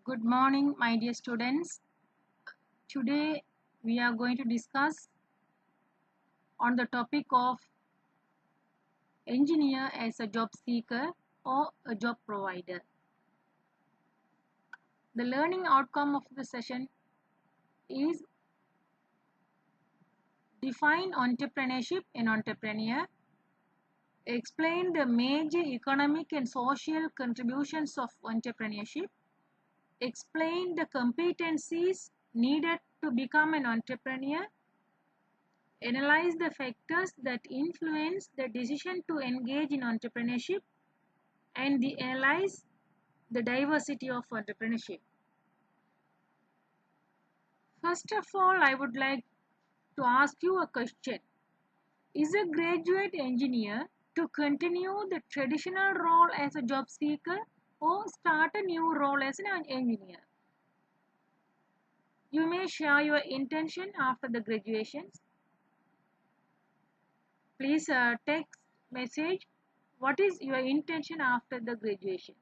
Good morning, my dear students. Today we are going to discuss on the topic of engineer as a job seeker or a job provider. The learning outcome of the session is define entrepreneurship and entrepreneur, explain the major economic and social contributions of entrepreneurship, explain the competencies needed to become an entrepreneur, analyze the factors that influence the decision to engage in entrepreneurship, and analyze the diversity of entrepreneurship. First of all, I would like to ask you a question. Is a graduate engineer to continue the traditional role as a job seeker or start a new role as an engineer? You may share your intention after the graduations. Please text message what is your intention after the graduations.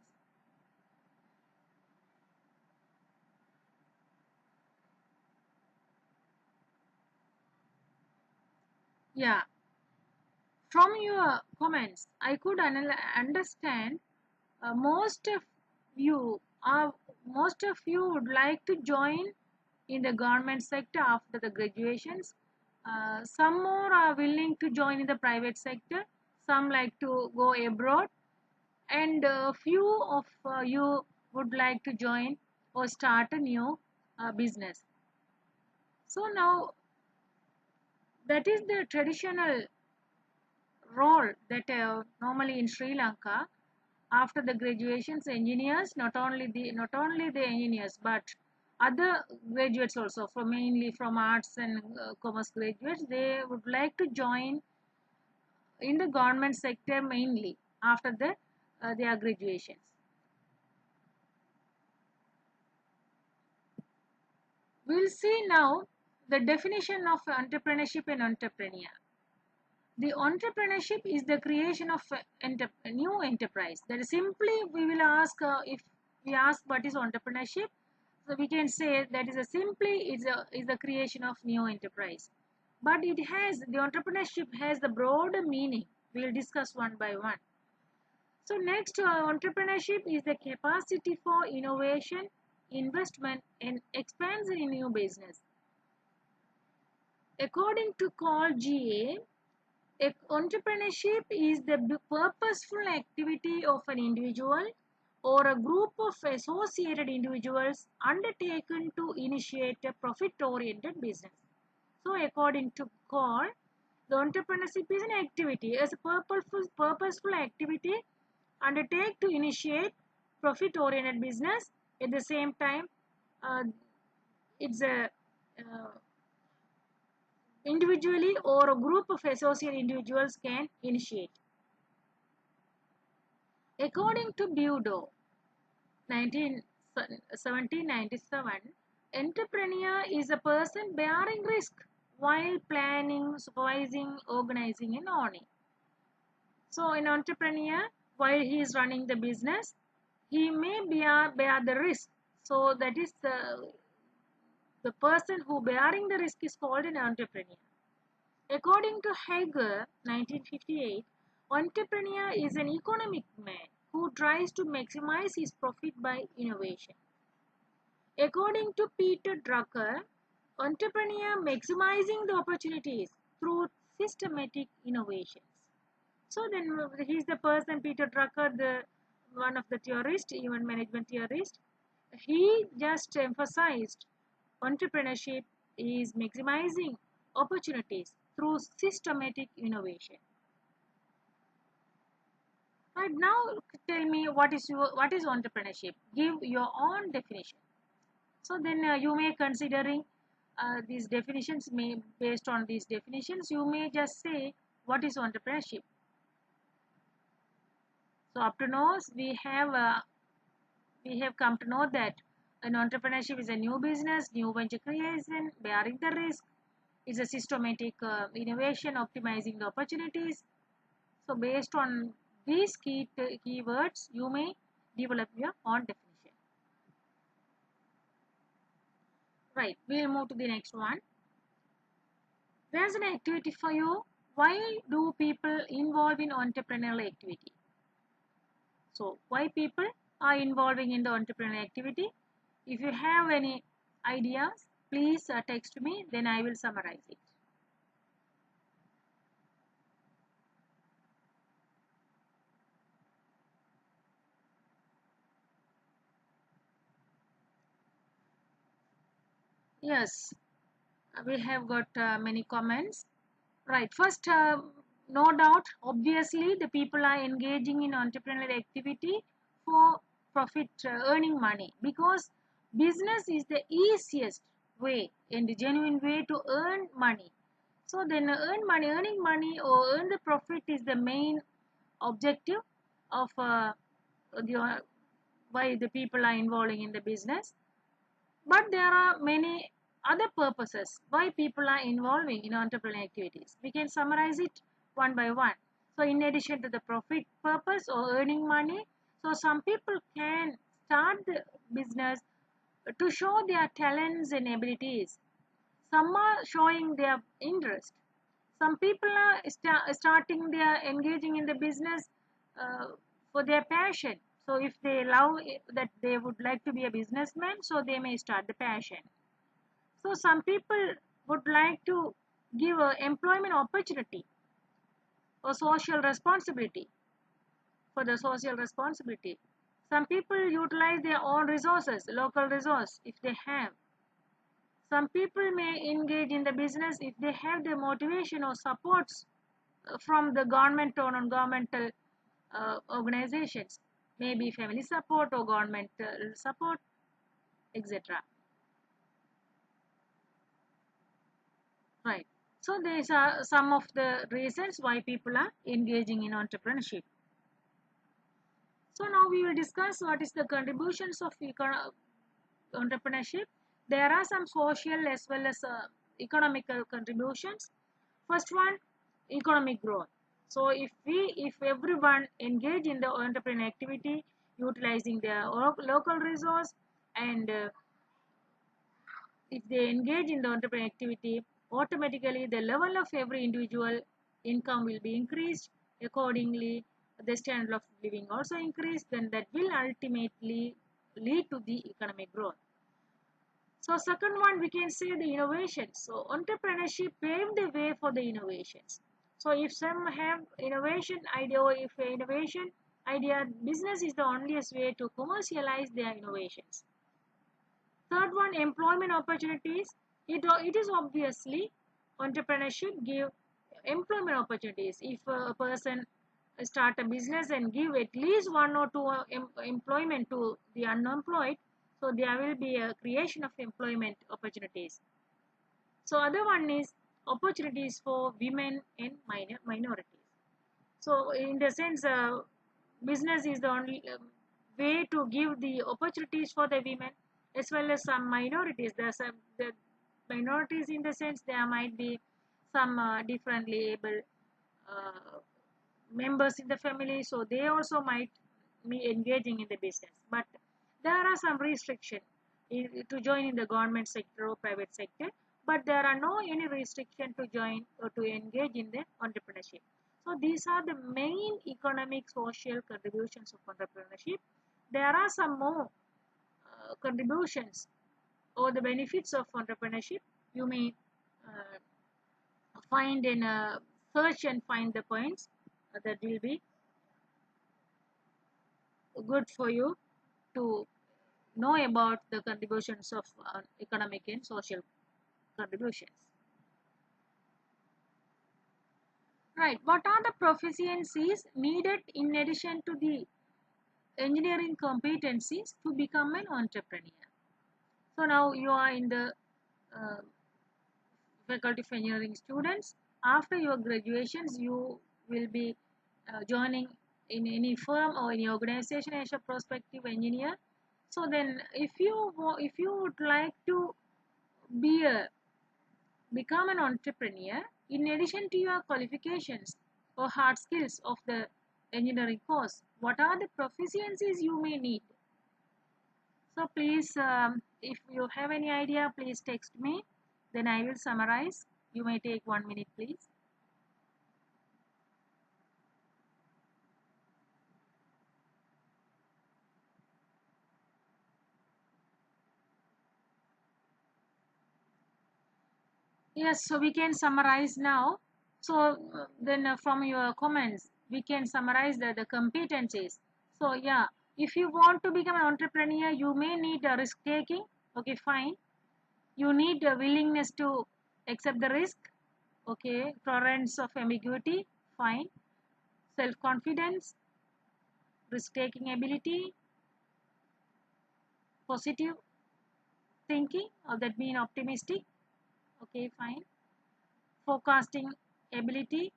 Yeah, from your comments, I could understand most of you would like to join in the government sector after the graduations. Some more are willing to join in the private sector. Some like to go abroad, and few of you would like to join or start a new business. So now that is the traditional role that normally in Sri Lanka after the graduations engineers not only the engineers but other graduates also from mainly from arts and commerce graduates, they would like to join in the government sector mainly after their graduations. We'll see now the definition of entrepreneurship and entrepreneur. The entrepreneurship is the creation of a new enterprise. That is simply we will ask if we ask what is entrepreneurship, so we can say that is a simply is the creation of new enterprise. But it has the entrepreneurship has the broader meaning. We will discuss one by one. So next, entrepreneurship is the capacity for innovation, investment, and expansion in new business. According to Carl GA, entrepreneurship is the purposeful activity of an individual or a group of associated individuals undertaken to initiate a profit-oriented business. So, according to Call, the entrepreneurship is an activity, as a purposeful activity undertake to initiate profit-oriented business. At the same time, uh, it's a individually or a group of associate individuals can initiate. According to Budo, 1797, entrepreneur is a person bearing risk while planning, supervising, organizing, and owning. So, an entrepreneur, while he is running the business, he may bear the risk. So, that is the person who bearing the risk is called an entrepreneur. According to Hager, 1958, entrepreneur is an economic man who tries to maximize his profit by innovation. According to Peter Drucker, entrepreneur maximizing the opportunities through systematic innovations. So then he is the person, Peter Drucker, the one of the theorists, even management theorist. He just emphasized entrepreneurship is maximizing opportunities through systematic innovation. Right now, tell me what is entrepreneurship? Give your own definition. So then you may considering these definitions. May based on these definitions, you may just say what is entrepreneurship. So up to now, we have come to know that an entrepreneurship is a new business, new venture creation, bearing the risk. It's a systematic innovation, optimizing the opportunities. So based on these keywords, you may develop your own definition. Right, we'll move to the next one. There's an activity for you. Why do people involve in entrepreneurial activity? So, why people are involving in the entrepreneurial activity? If you have any ideas, please text me, then I will summarize it. Yes, we have got many comments. Right, first, no doubt, obviously, the people are engaging in entrepreneurial activity for profit, earning money, because business is the easiest way and the genuine way to earn money. So then earning money or earn the profit is the main objective of the, why the people are involving in the business. But there are many other purposes why people are involving in entrepreneurial activities. We can summarize it one by one. So in addition to the profit purpose or earning money, so some people can start the business to show their talents and abilities. Some are showing their interest. Some people are starting their engaging in the business uh, for their passion. So if they love that they would like to be a businessman, so they may start the passion. So some people would like to give a employment opportunity or social responsibility for the social responsibility. Some people utilize their own resources, local resource if they have. Some people may engage in the business if they have the motivation or supports from the government or non-governmental organizations, maybe family support or governmental support, etc. Right. So these are some of the reasons why people are engaging in entrepreneurship. So now we will discuss what is the contributions of entrepreneurship. There are some social as well as economical contributions. First one, economic growth. So if everyone engage in the entrepreneurial activity, utilizing their local resource, and if they engage in the entrepreneurial activity, automatically the level of every individual income will be increased. Accordingly, the standard of living also increase. Then that will ultimately lead to the economic growth. So second one, we can say the innovations. So entrepreneurship paved the way for the innovations. So if some have innovation idea or if innovation idea, business is the only way to commercialize their innovations. Third one, employment opportunities. It is obviously entrepreneurship give employment opportunities. If a person start a business and give at least one or two employment to the unemployed, so there will be a creation of employment opportunities. So other one is opportunities for women and minorities. So in the sense, business is the only way to give the opportunities for the women as well as some minorities. There's some the minorities in the sense there might be some differently able uh, members in the family, so they also might be engaging in the business. But there are some restrictions to join in the government sector or private sector, but there are no any restriction to join or to engage in the entrepreneurship. So these are the main economic social contributions of entrepreneurship. There are some more contributions or the benefits of entrepreneurship. You may uh, find in a search and find the points that will be good for you to know about the contributions of economic and social contributions. Right. What are the proficiencies needed in addition to the engineering competencies to become an entrepreneur? So now you are in the uh, faculty of engineering students. After your graduations, you will be joining in any firm or any organization as a prospective engineer. So then, if you would like to be a become an entrepreneur, in addition to your qualifications or hard skills of the engineering course, what are the proficiencies you may need? So please if you have any idea, please text me. Then I will summarize. You may take 1 minute, please. Yes, so we can summarize now. So then from your comments, we can summarize the competencies. So yeah, if you want to become an entrepreneur, you may need a risk taking. Okay, fine. You need a willingness to accept the risk. Okay, tolerance of ambiguity. Fine. Self confidence, risk taking ability, positive thinking, or that mean optimistic. Okay, fine. Forecasting ability,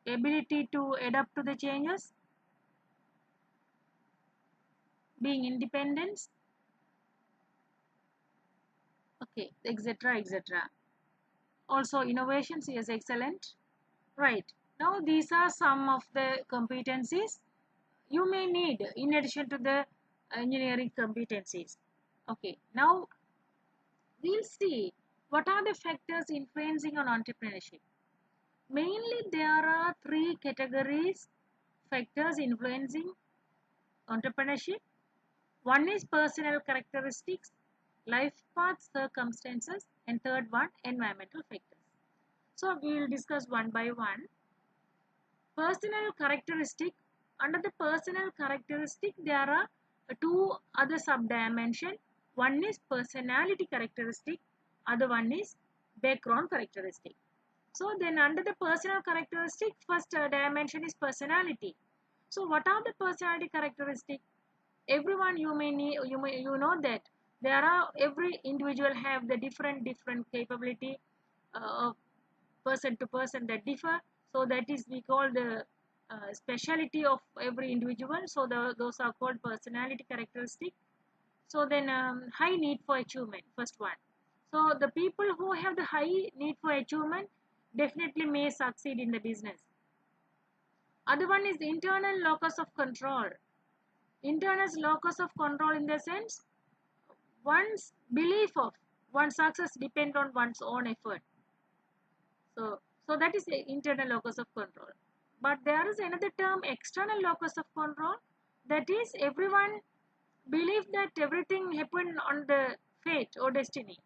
ability to adapt to the changes, being independent, okay, etc., etc. Also innovations, yes, excellent. Right, now these are some of the competencies you may need in addition to the engineering competencies. Okay, now we'll see what are the factors influencing on entrepreneurship. Mainly there are three categories factors influencing entrepreneurship. One is personal characteristics, life path circumstances, and third one environmental factors. So we will discuss one by one. Personal characteristic. Under the personal characteristic there are two other sub dimension. One is personality characteristic, other one is background characteristic. So then under the personal characteristic, first dimension is personality. So what are the personality characteristic? Everyone you know that there are every individual have the different capability of person to person that differ. So that is we call the speciality of every individual. So those are called personality characteristic. So then high need for achievement, first one. So the people who have the high need for achievement definitely may succeed in the business. Other one is the internal locus of control. Internal locus of control in the sense one's belief of one's success depend on one's own effort. So that is the internal locus of control. But there is another term, external locus of control. That is everyone believe that everything happened on the fate or destiny.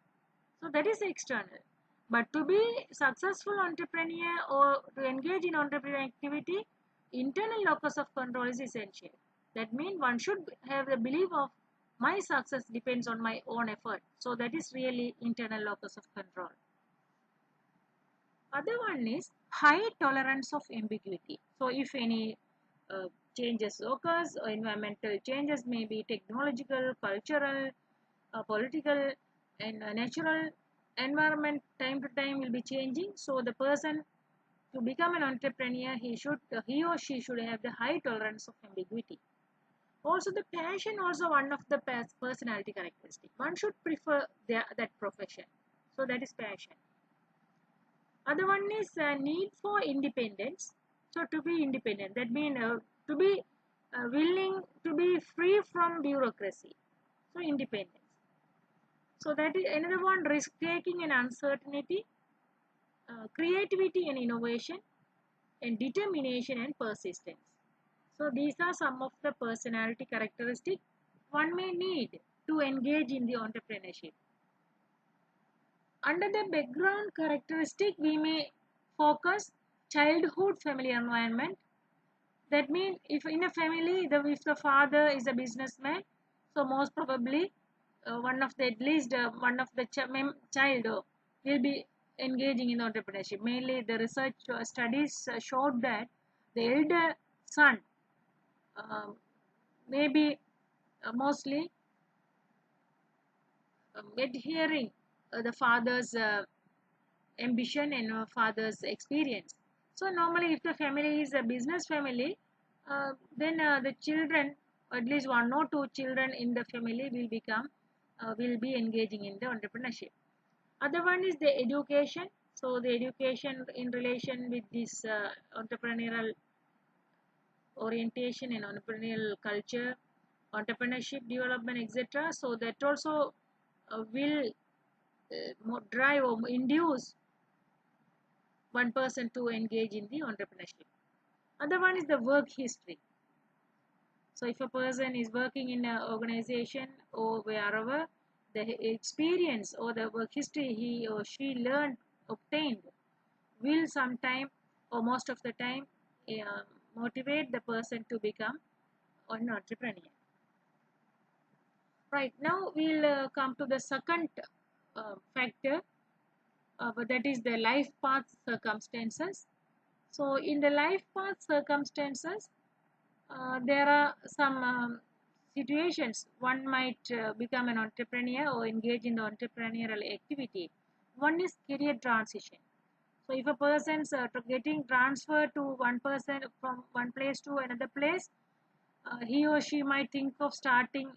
So that is external. But to be successful entrepreneur or to engage in entrepreneurial activity, internal locus of control is essential. That means one should have the belief of my success depends on my own effort. So that is really internal locus of control. Other one is high tolerance of ambiguity. So if any changes occurs, or environmental changes may be technological, cultural, political, and natural environment time to time will be changing. So the person to become an entrepreneur, he or she should have the high tolerance of ambiguity. Also the passion, also one of the personality characteristic. One should prefer that profession. So that is passion. Other one is need for independence. So to be independent, that means to be willing to be free from bureaucracy. So independence. So that is another one, risk taking and uncertainty, creativity and innovation, and determination and persistence. So these are some of the personality characteristics one may need to engage in the entrepreneurship. Under the background characteristic, we may focus childhood family environment. That means if in a family, if the father is a businessman, so most probably one of the at least one of the child will be engaging in entrepreneurship. Mainly the research studies showed that the elder son uh, may be mostly adhering the father's ambition and father's experience. So normally if the family is a business family, then the children, or at least one or two children in the family will be engaging in the entrepreneurship. Other one is the education. So the education in relation with this entrepreneurial orientation and entrepreneurial culture, entrepreneurship, development, etc. So that also will drive or induce one person to engage in the entrepreneurship. Other one is the work history. So if a person is working in an organization or wherever, the experience or the work history he or she learned, obtained, will sometime or most of the time uh, motivate the person to become an entrepreneur. Right, now we'll come to the second factor, but that is the life path circumstances. So in the life path circumstances, there are some situations one might become an entrepreneur or engage in the entrepreneurial activity. One is career transition. So if a person's getting transferred to one person from one place to another place, he or she might think of starting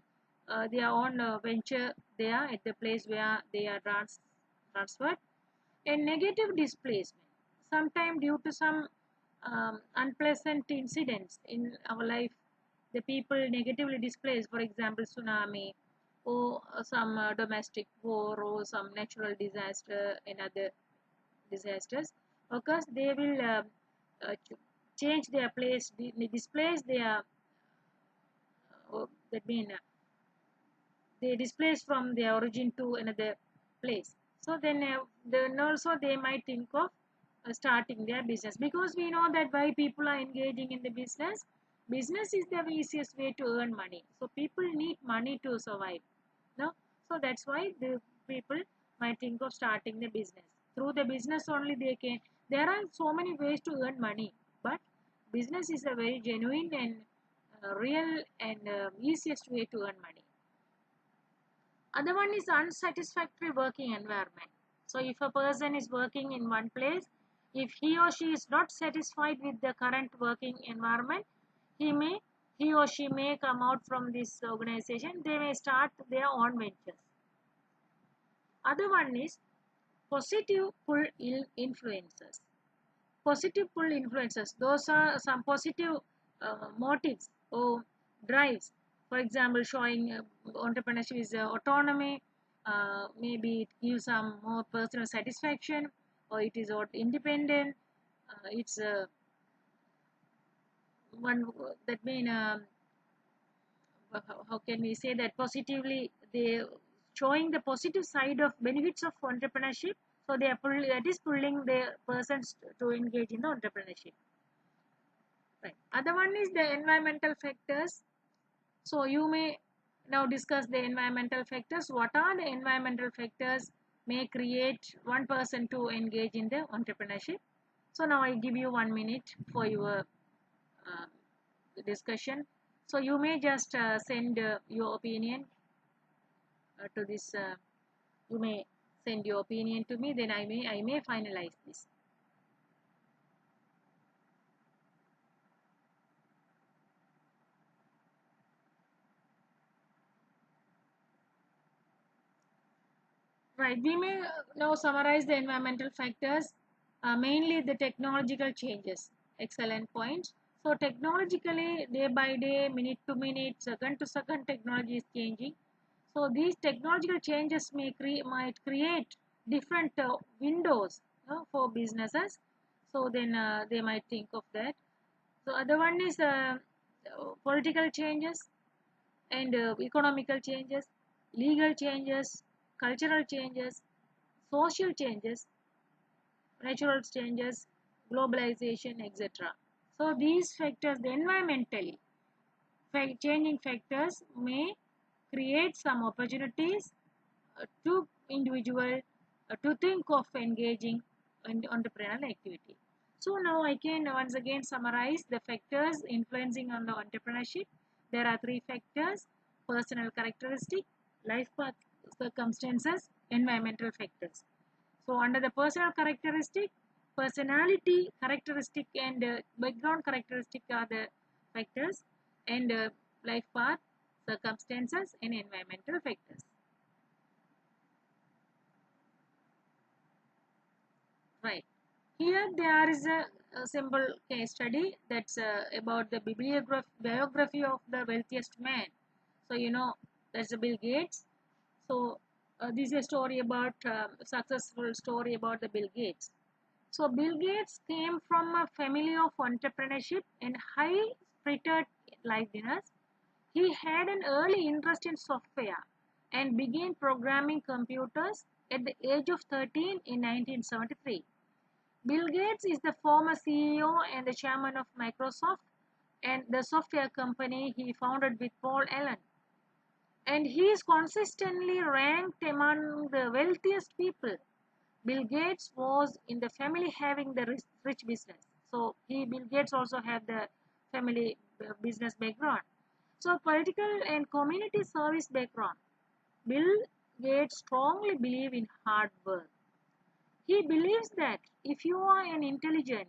their own venture there at the place where they are transferred. A negative displacement, sometimes due to some unpleasant incidents in our life, the people negatively displaced, for example, tsunami or some domestic war or some natural disaster and other disasters occurs, they will change their place, displace their, that mean they displace from their origin to another place. So then also they might think of starting their business, because we know that why people are engaging in the business. Business is the easiest way to earn money. So people need money to survive. No, so that's why the people might think of starting the business. Through the business only they can. There are so many ways to earn money, but business is a very genuine and real and easiest way to earn money. Other one is unsatisfactory working environment. So if a person is working in one place, if he or she is not satisfied with the current working environment, he may he or she may come out from this organization. They may start their own ventures. Other one is positive pull influences. Positive pull influences, those are some positive motives or drives. For example, showing entrepreneurship is autonomy, maybe it gives some more personal satisfaction, or it is independent. It's one that mean how can we say that positively, they showing the positive side of benefits of entrepreneurship. So they are that is pulling the persons to engage in the entrepreneurship. Right. Other one is the environmental factors. So you may now discuss the environmental factors. What are the environmental factors may create one person to engage in the entrepreneurship? So now I give you 1 minute for your uh, discussion. So you may just send your opinion to this. You may send your opinion to me. Then I may finalize this. Right, we may now summarize the environmental factors, mainly the technological changes. Excellent points. So technologically, day by day, minute to minute, second to second, technology is changing. So these technological changes might create different windows for businesses. So then they might think of that. So other one is political changes and economical changes, legal changes, cultural changes, social changes, natural changes, globalization, etc. So these factors, the environmentally changing factors may create some opportunities to individual to think of engaging in entrepreneurial activity. So now I can once again summarize the factors influencing on the entrepreneurship. There are three factors: personal characteristic, life path circumstances, environmental factors. So under the personal characteristic, personality characteristic and background characteristic are the factors, and life path circumstances and environmental factors. Right. Here there is a simple case study that's about the biography of the wealthiest man. So that's the Bill Gates. So this is a story about successful story about the Bill Gates. So Bill Gates came from a family of entrepreneurship and high spirited liveliness. He had an early interest in software and began programming computers at the age of 13 in 1973. Bill Gates is the former CEO and the chairman of Microsoft and the software company he founded with Paul Allen. And he is consistently ranked among the wealthiest people. Bill Gates was in the family having the rich business. So Bill Gates also had the family business background. So political and community service background. Bill Gates strongly believe in hard work. He believes that if you are an intelligent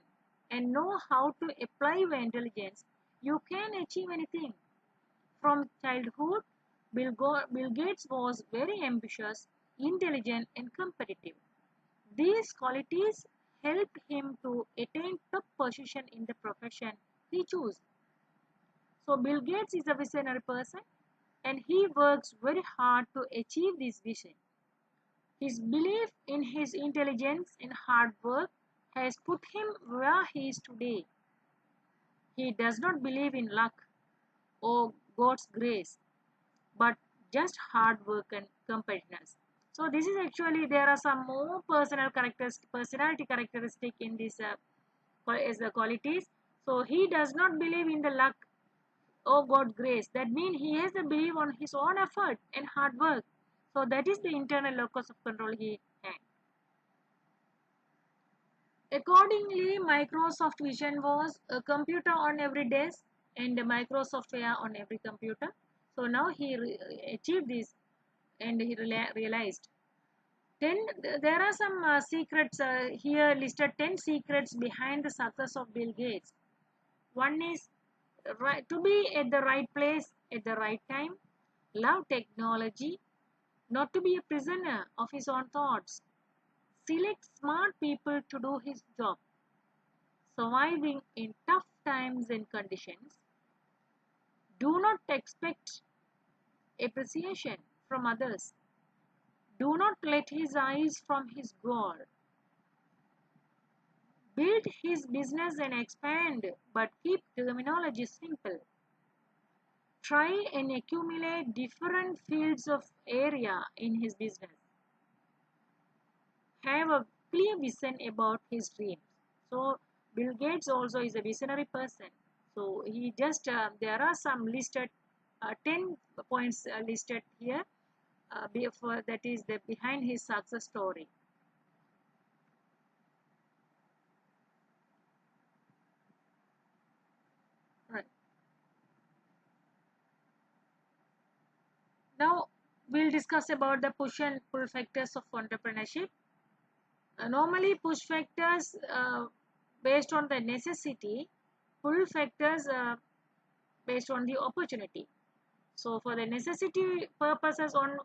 and know how to apply your intelligence, you can achieve anything. From childhood, Bill Gates was very ambitious, intelligent, and competitive. These qualities helped him to attain top position in the profession he chose. So Bill Gates is a visionary person and he works very hard to achieve this vision. His belief in his intelligence and hard work has put him where he is today. He does not believe in luck or God's grace, but just hard work and competitiveness. So this is actually there are some more personality characteristic in this as the qualities. So he does not believe in the luck or God's grace. That means he has a belief on his own effort and hard work. So that is the internal locus of control he had. Accordingly, Microsoft vision was a computer on every desk and a Microsoft Software on every computer. So now he achieved this and he realized 10. There are some secrets here listed 10 secrets behind the success of Bill Gates. One is to be at the right place at the right time, love technology, not to be a prisoner of his own thoughts, select smart people to do his job, surviving in tough times and conditions, do not expect appreciation from others, do not let his eyes from his goal, build his business and expand but keep terminology simple, try and accumulate different fields of area in his business, have a clear vision about his dreams. So Bill Gates also is a visionary person. So he just there are some listed 10 points listed here before that is the behind his success story. Right. Now we'll discuss about the push and pull factors of entrepreneurship. Normally push factors based on the necessity, pull factors based on the opportunity. So for the necessity purposes on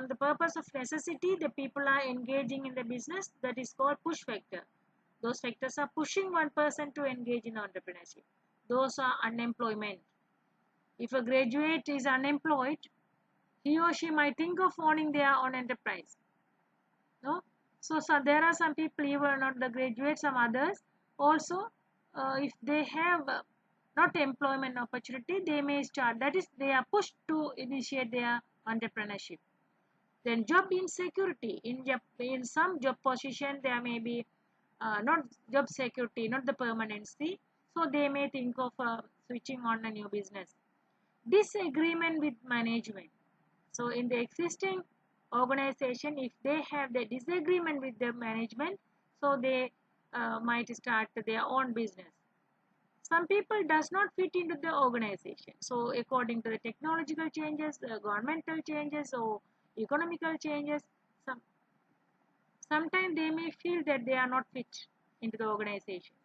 the purpose of necessity, the people are engaging in the business, that is called push factor. Those factors are pushing one person to engage in entrepreneurship. Those are unemployment. If a graduate is unemployed, he or she might think of owning their own enterprise. No? So there are some people, even not the graduates, some others also, if they have not employment opportunity, they may start. That is, they are pushed to initiate their entrepreneurship. Then job insecurity. In some job position, there may be not job security, not the permanency. So they may think of switching on a new business. Disagreement with management. So in the existing organization, if they have the disagreement with the management, so they might start their own business. Some people does not fit into the organization. So according to the technological changes, the governmental changes or economical changes, sometimes they may feel that they are not fit into the organizations.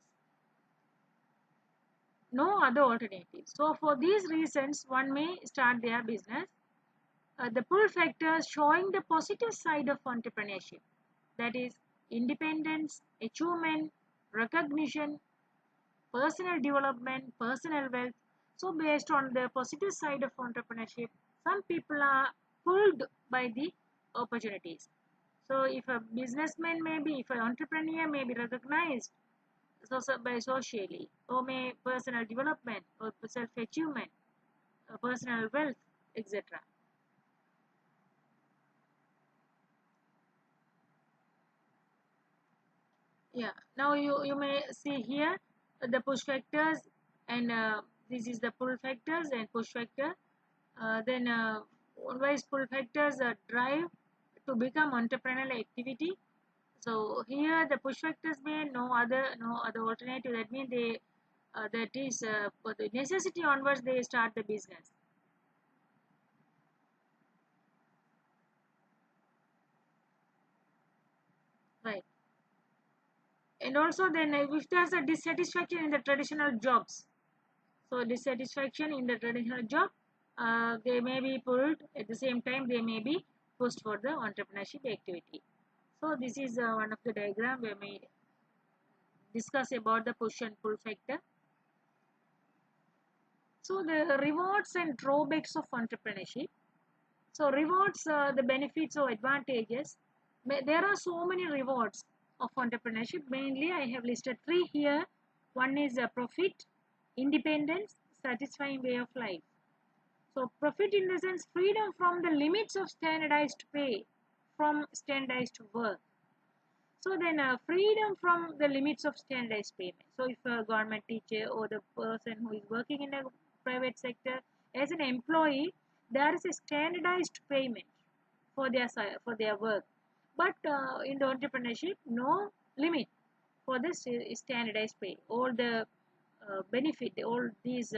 No other alternative. So for these reasons, one may start their business. The pull factors showing the positive side of entrepreneurship, that is independence, achievement, recognition, personal development, personal wealth. So based on the positive side of entrepreneurship, some people are pulled by the opportunities. So if a businessman maybe, if an entrepreneur may be recognized by socially, or may personal development or self-achievement, personal wealth, etc. Yeah. Now you may see here the push factors, and this is the pull factors and push factor. Then Wise pull factors drive to become entrepreneurial activity. So here the push factors may no other alternative. That means they that is for the necessity onwards they start the business. Right. And also then if there's a dissatisfaction in the traditional jobs, so dissatisfaction in the traditional job, they may be pulled at the same time they may be pushed for the entrepreneurship activity. So this is one of the diagram where we discuss about the push and pull factor. So the rewards and drawbacks of entrepreneurship. So rewards, the benefits or advantages. There are so many rewards of entrepreneurship. Mainly, I have listed three here. One is profit, independence, satisfying way of life. So profit in the sense freedom from the limits of standardized pay, from standardized work. So then freedom from the limits of standardized payment. So if a government teacher or the person who is working in a private sector as an employee, there is a standardized payment for their work. But in the entrepreneurship, no limit for the standardized pay. All the all these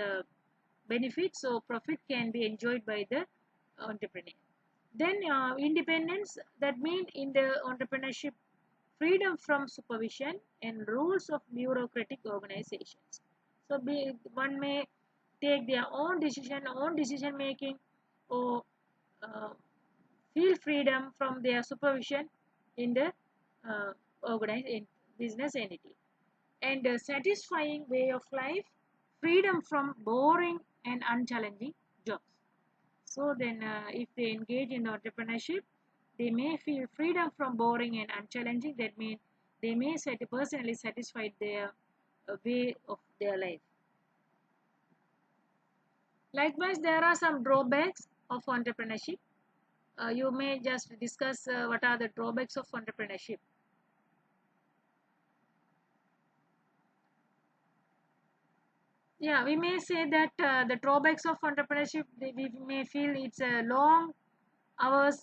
benefits or profit can be enjoyed by the entrepreneur. Then independence, that means in the entrepreneurship, freedom from supervision and rules of bureaucratic organizations. So one may take their own decision making, or uh, feel freedom from their supervision in the uh, organized business entity. And a satisfying way of life, freedom from boring and unchallenging jobs. So then if they engage in entrepreneurship, they may feel freedom from boring and unchallenging. That means they may personally satisfied their way of their life. Likewise, there are some drawbacks of entrepreneurship. You may just discuss what are the drawbacks of entrepreneurship. Yeah, we may say that the drawbacks of entrepreneurship, we may feel it's a long hours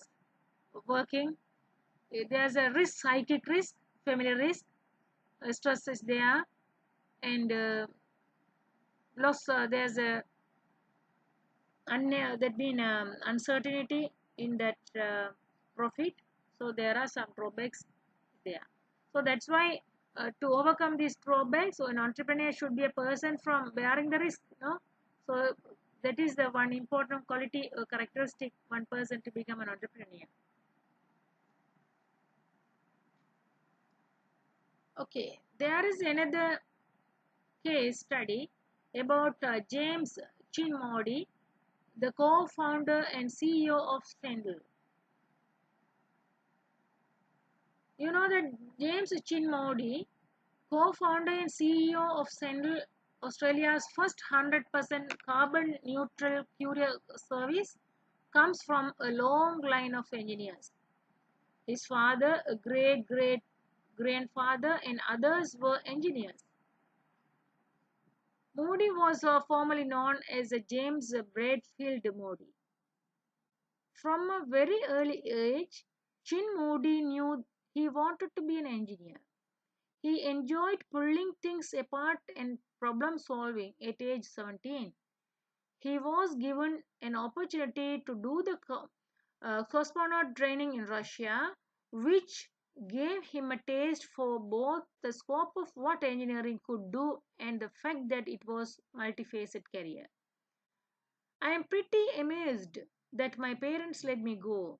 working. There's a risk, psychic risk, family risk, stress is there, and loss. There's a that mean uncertainty in that profit. So there are some drawbacks there. So that's why to overcome these drawbacks, so an entrepreneur should be a person from bearing the risk. No, so that is the one important quality characteristic one person to become an entrepreneur. Okay, there is another case study about James Chinmody, the co-founder and CEO of Sendle. You know that James Chinmody, co-founder and CEO of Sendle, Australia's first 100% carbon neutral courier service, comes from a long line of engineers. His father, a great great grandfather, and others were engineers. Moody was formerly known as James Bradfield Moody. From a very early age, Chin Moody knew he wanted to be an engineer. He enjoyed pulling things apart and problem solving at age 17. He was given an opportunity to do the cosmonaut training in Russia, which gave him a taste for both the scope of what engineering could do and the fact that it was multifaceted career. I am pretty amazed that my parents let me go.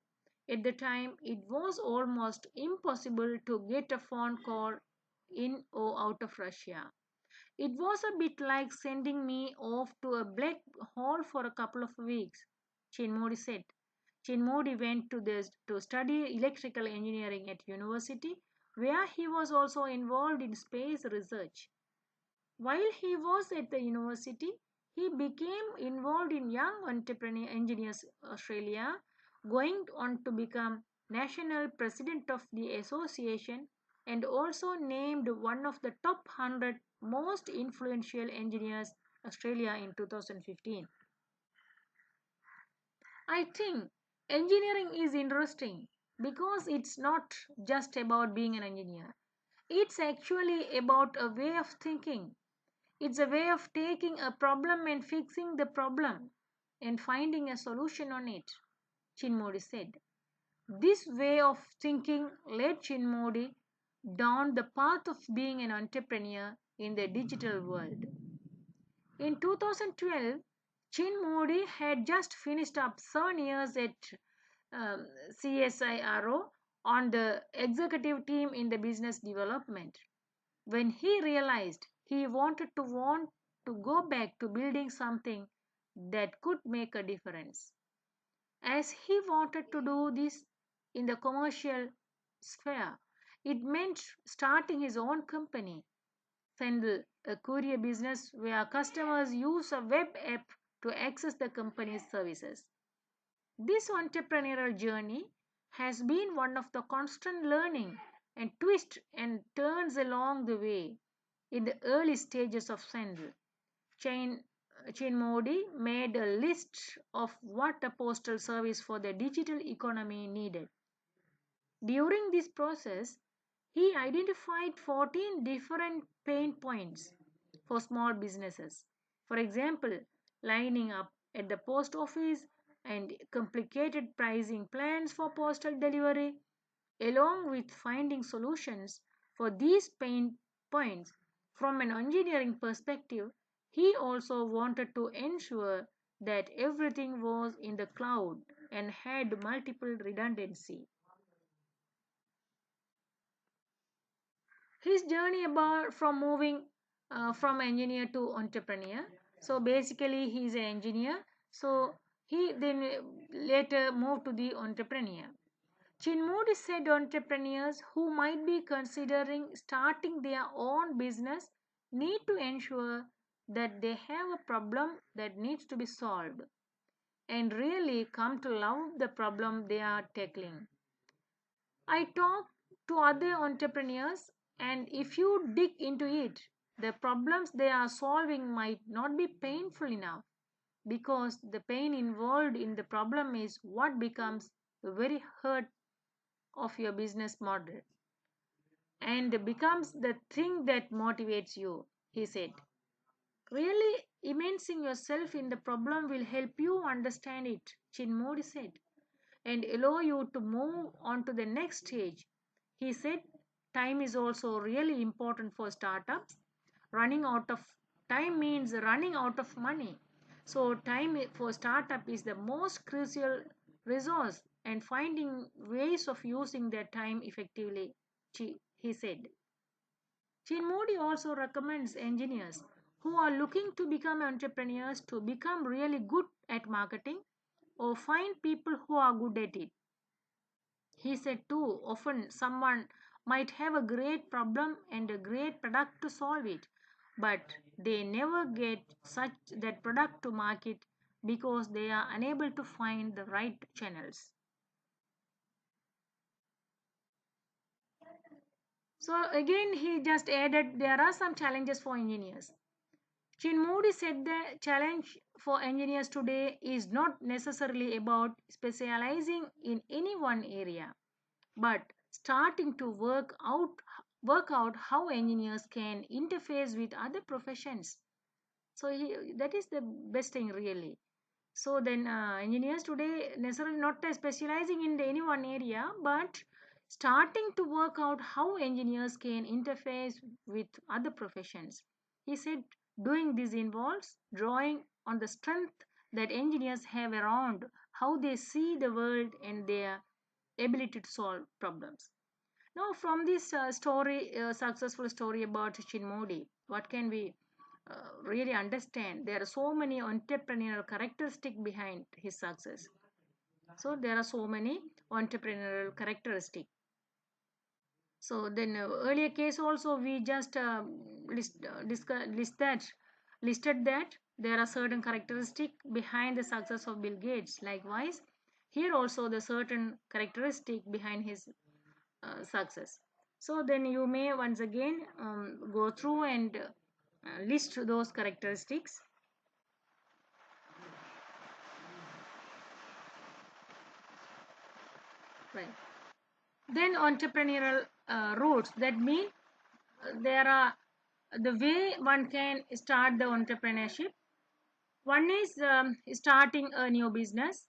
At the time, it was almost impossible to get a phone call in or out of Russia. It was a bit like sending me off to a black hole for a couple of weeks, Chinmodi said. Chinmodi went to study electrical engineering at university, where he was also involved in space research. While he was at the university, he became involved in Young Entrepreneur Engineers Australia, going on to become national president of the association and also named one of the top 100 most influential engineers Australia in 2015. I think engineering is interesting because it's not just about being an engineer. It's actually about a way of thinking. It's a way of taking a problem and fixing the problem and finding a solution on it, Chinmodi said. This way of thinking led Chinmodi down the path of being an entrepreneur in the digital world. In 2012, Chinmodi had just finished up 7 years at CSIRO on the executive team in the business development. When he realized he want to go back to building something that could make a difference. As he wanted to do this in the commercial sphere, it meant starting his own company, Sendle, a courier business where customers use a web app to access the company's services. This entrepreneurial journey has been one of the constant learning and twists and turns along the way. In the early stages of Sendle, Chain Chinmodi made a list of what a postal service for the digital economy needed. During this process, he identified 14 different pain points for small businesses. For example, lining up at the post office and complicated pricing plans for postal delivery, along with finding solutions for these pain points from an engineering perspective. He also wanted to ensure that everything was in the cloud and had multiple redundancy. His journey about from moving from engineer to entrepreneur. So basically he is an engineer, so he then later moved to the entrepreneur. Chinmodi said entrepreneurs who might be considering starting their own business need to ensure that they have a problem that needs to be solved and really come to love the problem they are tackling. I talk to other entrepreneurs, and if you dig into it, the problems they are solving might not be painful enough because the pain involved in the problem is what becomes the very heart of your business model and becomes the thing that motivates you, he said. Really immersing yourself in the problem will help you understand it, Chinmodi said, and allow you to move on to the next stage. He said time is also really important for startups. Running out of time means running out of money. So, time for startup is the most crucial resource and finding ways of using their time effectively, he said. Chinmodi also recommends engineers who are looking to become entrepreneurs to become really good at marketing or find people who are good at it. He said too, often someone might have a great problem and a great product to solve it, but they never get such that product to market because they are unable to find the right channels. So again, he just added there are some challenges for engineers. Chinmodi said the challenge for engineers today is not necessarily about specializing in any one area, but starting to work out how engineers can interface with other professions. So that is the best thing really. So then engineers today necessarily not specializing in any one area, but starting to work out how engineers can interface with other professions. He said doing this involves drawing on the strength that engineers have around how they see the world and their ability to solve problems. Now, from this successful story about Chinmodi, what can we really understand there are so many entrepreneurial characteristics behind his success. So there are so many entrepreneurial characteristics. So then earlier case also we just listed that there are certain characteristics behind the success of Bill Gates. Likewise, here also the certain characteristic behind his success. So then you may once again go through and list those characteristics. Right. Then entrepreneurial routes, that mean there are the way one can start the entrepreneurship. One is starting a new business.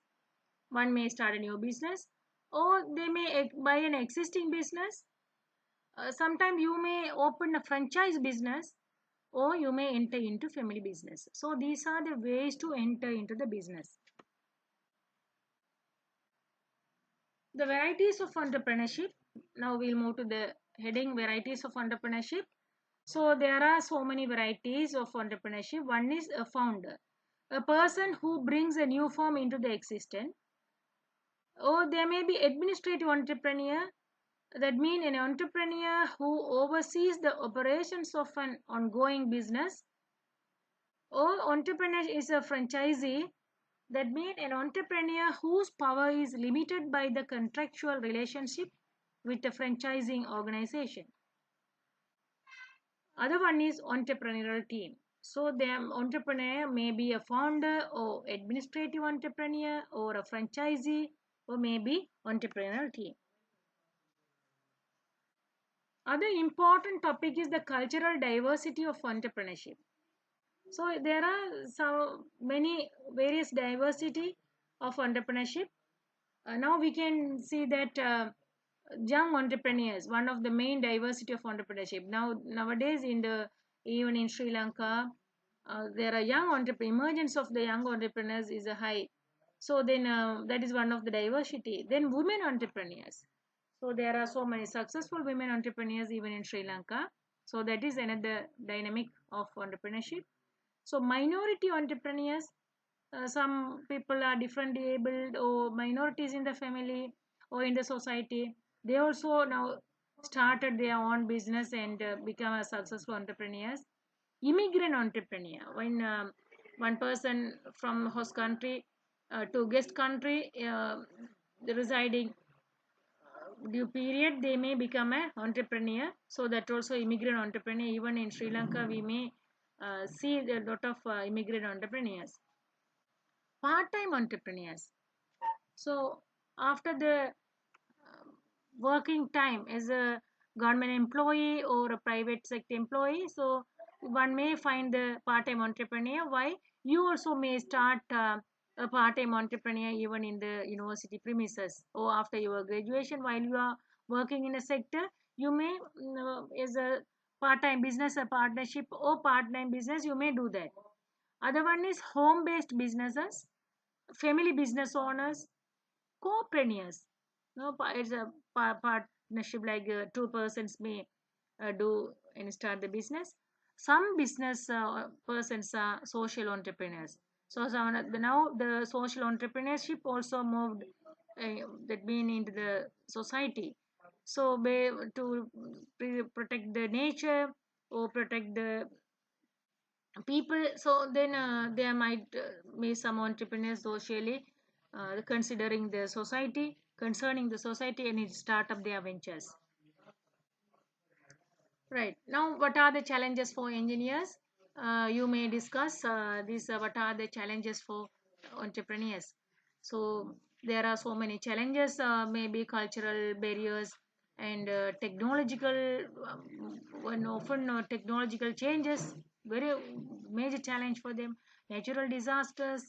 One may start a new business, or they may buy an existing business. Sometimes you may open a franchise business, or you may enter into family business. So these are the ways to enter into the business. The varieties of entrepreneurship. Now we'll move to the heading varieties of entrepreneurship. So there are so many varieties of entrepreneurship. One is a founder, a person who brings a new form into the existence. Or there may be administrative entrepreneur. That means an entrepreneur who oversees the operations of an ongoing business. Or entrepreneur is a franchisee. That means an entrepreneur whose power is limited by the contractual relationship with the franchising organization. Other one is entrepreneurial team. So the entrepreneur may be a founder or administrative entrepreneur or a franchisee or maybe entrepreneurial team. Other important topic is the cultural diversity of entrepreneurship. So there are so many various diversity of entrepreneurship. Now we can see that young entrepreneurs, one of the main diversity of entrepreneurship. Nowadays in the even in Sri Lanka, there are young emergence of the young entrepreneurs is a high. So then that is one of the diversity. Then women entrepreneurs. So there are so many successful women entrepreneurs even in Sri Lanka. So that is another dynamic of entrepreneurship. So minority entrepreneurs, some people are differently abled or minorities in the family or in the society. They also now started their own business and become a successful entrepreneurs. Immigrant entrepreneur, when one person from host country to guest country residing due period, they may become an entrepreneur. So that also immigrant entrepreneur. Even in Sri Lanka, we may see a lot of immigrant entrepreneurs. Part-time entrepreneurs. So after the working time as a government employee or a private sector employee, so one may find the part-time entrepreneur. Why? You also may start a part-time entrepreneur even in the university premises or after your graduation while you are working in a sector. You may as a part-time business, a partnership or part-time business, you may do that. Other one is home-based businesses, family business owners, co-preneurs. No, it's a partnership like two persons may do and start the business. Some business persons are social entrepreneurs. So now the social entrepreneurship also moved that mean into the society. So to protect the nature or protect the people. So then there might be some entrepreneurs socially considering the society, concerning the society and it start up their ventures. Right. Now, what are the challenges for engineers? You may discuss this. What are the challenges for entrepreneurs? So there are so many challenges. Maybe cultural barriers and technological. One often technological changes. Very major challenge for them. Natural disasters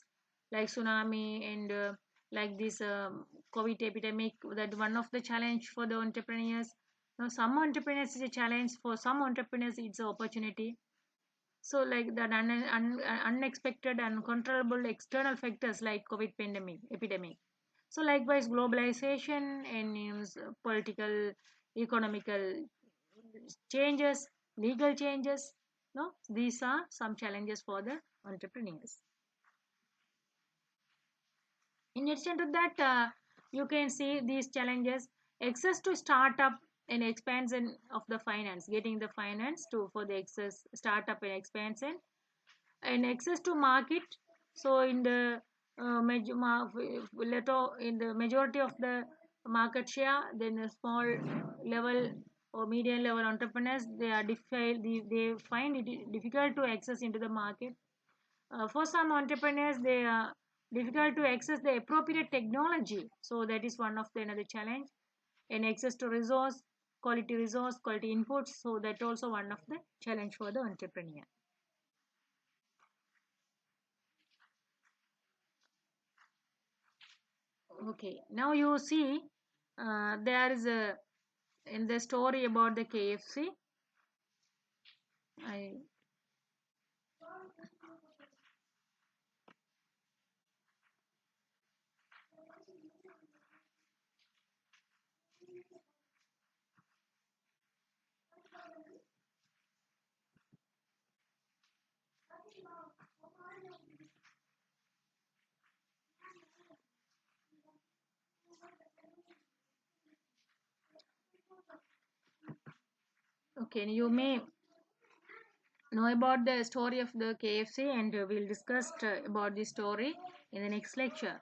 like tsunami and like this COVID epidemic. That one of the challenge for the entrepreneurs. Now, some entrepreneurs is a challenge. For some entrepreneurs, it's an opportunity. So, like that unexpected and uncontrollable external factors like COVID pandemic epidemic. So, likewise, globalization and political, economical changes, legal changes. So these are some challenges for the entrepreneurs. In addition to that, you can see these challenges: access to startup and expansion of the finance, getting the finance to for the access startup and expansion, and access to market. So in the in the majority of the market share, then a small level or medium level entrepreneurs, they are they find it difficult to access into the market. For some entrepreneurs, they are difficult to access the appropriate technology. So that is one of the another challenge. And access to resource, quality inputs. So that also one of the challenge for the entrepreneur. Okay, now you see there is a in the story about the KFC. I okay, you may know about the story of the KFC, and we'll discuss about the story in the next lecture.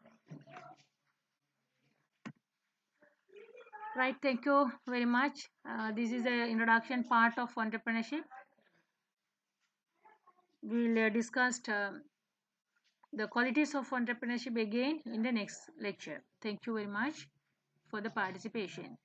Right, thank you very much. This is the introduction part of entrepreneurship. We'll discuss the qualities of entrepreneurship again in the next lecture. Thank you very much for the participation.